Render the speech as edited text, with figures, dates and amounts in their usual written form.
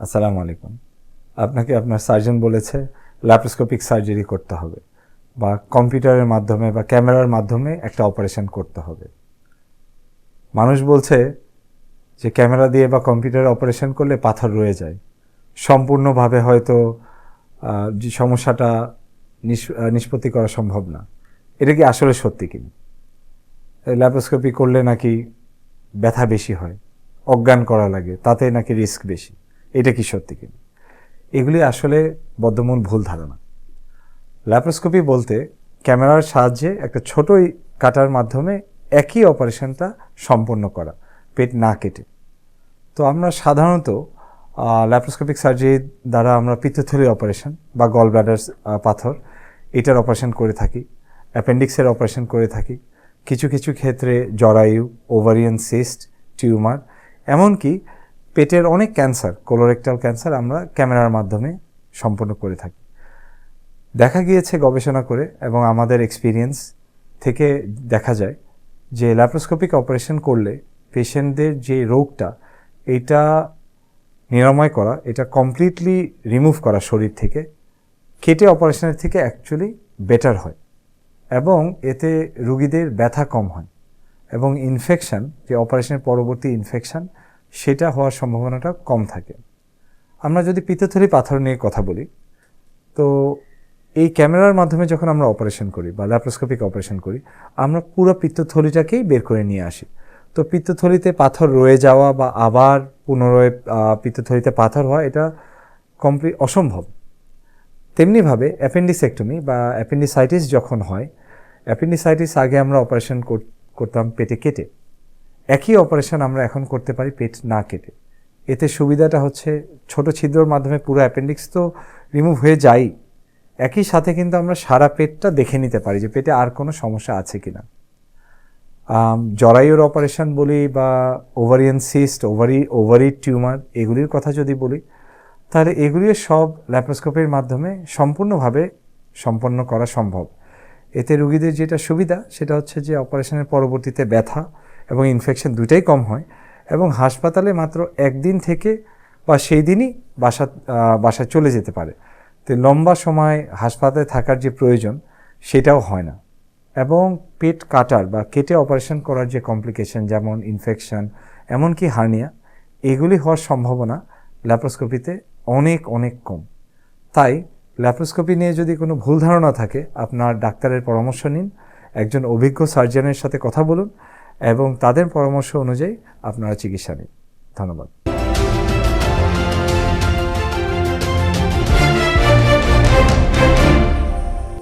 আসসালামু আলাইকুম। আপনাকে আপনার সার্জন বলেছে ল্যাপ্রোস্কোপিক সার্জারি করতে হবে বা কম্পিউটারের মাধ্যমে বা ক্যামেরার মাধ্যমে একটা অপারেশন করতে হবে। মানুষ বলছে যে ক্যামেরা দিয়ে বা কম্পিউটারে অপারেশন করলে পাথর রয়ে যায়, সম্পূর্ণভাবে হয়তো যে সমস্যাটা নিষ্পত্তি করা সম্ভব না। এটা কি আসলে সত্যি কিনা? ল্যাপ্রোস্কোপি করলে নাকি ব্যথা বেশি হয়, অজ্ঞান করা লাগে, তাতে নাকি রিস্ক বেশি, এটা কি সত্যি কিনা? এগুলি আসলে বদ্ধমূল ভুল ধারণা। ল্যাপ্রোস্কোপি বলতে ক্যামেরার সাহায্যে একটা ছোটই কাটার মাধ্যমে একই অপারেশনটা সম্পন্ন করা, পেট না কেটে। তো আমরা সাধারণত ল্যাপ্রোস্কোপিক সার্জারি দ্বারা আমরা পিত্তথলি অপারেশন বা গল ব্লাডার পাথর এটার অপারেশন করে থাকি, অ্যাপেন্ডিক্সের অপারেশন করে থাকি, কিছু কিছু ক্ষেত্রে জরায়ু, ওভারিয়ান সিস্ট, টিউমার, এমনকি পেটের অনেক ক্যান্সার, কোলোরেক্টাল ক্যান্সার আমরা ক্যামেরার মাধ্যমে সম্পন্ন করে থাকি। দেখা গিয়েছে গবেষণা করে এবং আমাদের এক্সপিরিয়েন্স থেকে দেখা যায় যে ল্যাপ্রোস্কোপিক অপারেশন করলে পেশেন্টদের যে রোগটা এটা নিরাময় করা, এটা কমপ্লিটলি রিমুভ করা শরীর থেকে, কেটে অপারেশনের থেকে অ্যাকচুয়ালি বেটার হয় এবং এতে রুগীদের ব্যথা কম হয় এবং ইনফেকশন, যে অপারেশনের পরবর্তী ইনফেকশন, সেটা হওয়ার সম্ভাবনাটা কম থাকে। আমরা যদি পিত্তথলি পাথর নিয়ে কথা বলি, তো এই ক্যামেরার মাধ্যমে যখন আমরা অপারেশন করি বা ল্যাপ্রোস্কোপিক অপারেশন করি, আমরা পুরো পিত্তথলিটাকেই বের করে নিয়ে আসি। তো পিত্তথলিতে পাথর রয়ে যাওয়া বা আবার পুনরায় পিত্তথলিতে পাথর হওয়া, এটা কমপ্লিট অসম্ভব। তেমনিভাবে অ্যাপেন্ডিসেক্টমি বা অ্যাপেন্ডিসাইটিস যখন হয়, অ্যাপেন্ডিসাইটিস আগে আমরা অপারেশন করতাম পেটে কেটে, একই অপারেশন আমরা এখন করতে পারি পেট না কেটে। এতে সুবিধাটা হচ্ছে ছোট ছিদ্রর মাধ্যমে পুরো অ্যাপেন্ডিক্স তো রিমুভ হয়ে যায়, একই সাথে কিন্তু আমরা সারা পেটটা দেখে নিতে পারি যে পেটে আর কোনো সমস্যা আছে কিনা। জরায়ুর অপারেশন বলি বা ওভারিয়ান সিস্ট, ওভারি টিউমার, এগুলির কথা যদি বলি, তাহলে এগুলি সব ল্যাপ্রোস্কোপির মাধ্যমে সম্পূর্ণভাবে সম্পন্ন করা সম্ভব। এতে রুগীদের যেটা সুবিধা সেটা হচ্ছে যে অপারেশনের পরবর্তীতে ব্যথা এবং ইনফেকশন দুটাই কম হয় এবং হাসপাতালে মাত্র একদিন থেকে বা সেই দিনই বাসায় চলে যেতে পারে। তো লম্বা সময় হাসপাতালে থাকার যে প্রয়োজন সেটাও হয় না এবং পেট কাটার বা কেটে অপারেশন করার যে কমপ্লিকেশন, যেমন ইনফেকশন, এমনকি হার্নিয়া, এগুলি হওয়ার সম্ভাবনা ল্যাপ্রোস্কোপিতে অনেক অনেক কম। তাই ল্যাপ্রোস্কোপি নিয়ে যদি কোনো ভুল ধারণা থাকে, আপনার ডাক্তারের পরামর্শ নিন, একজন অভিজ্ঞ সার্জনের সাথে কথা বলুন এবং তাদের পরামর্শ অনুযায়ী আপনারা চিকিৎসা নিন। ধন্যবাদ।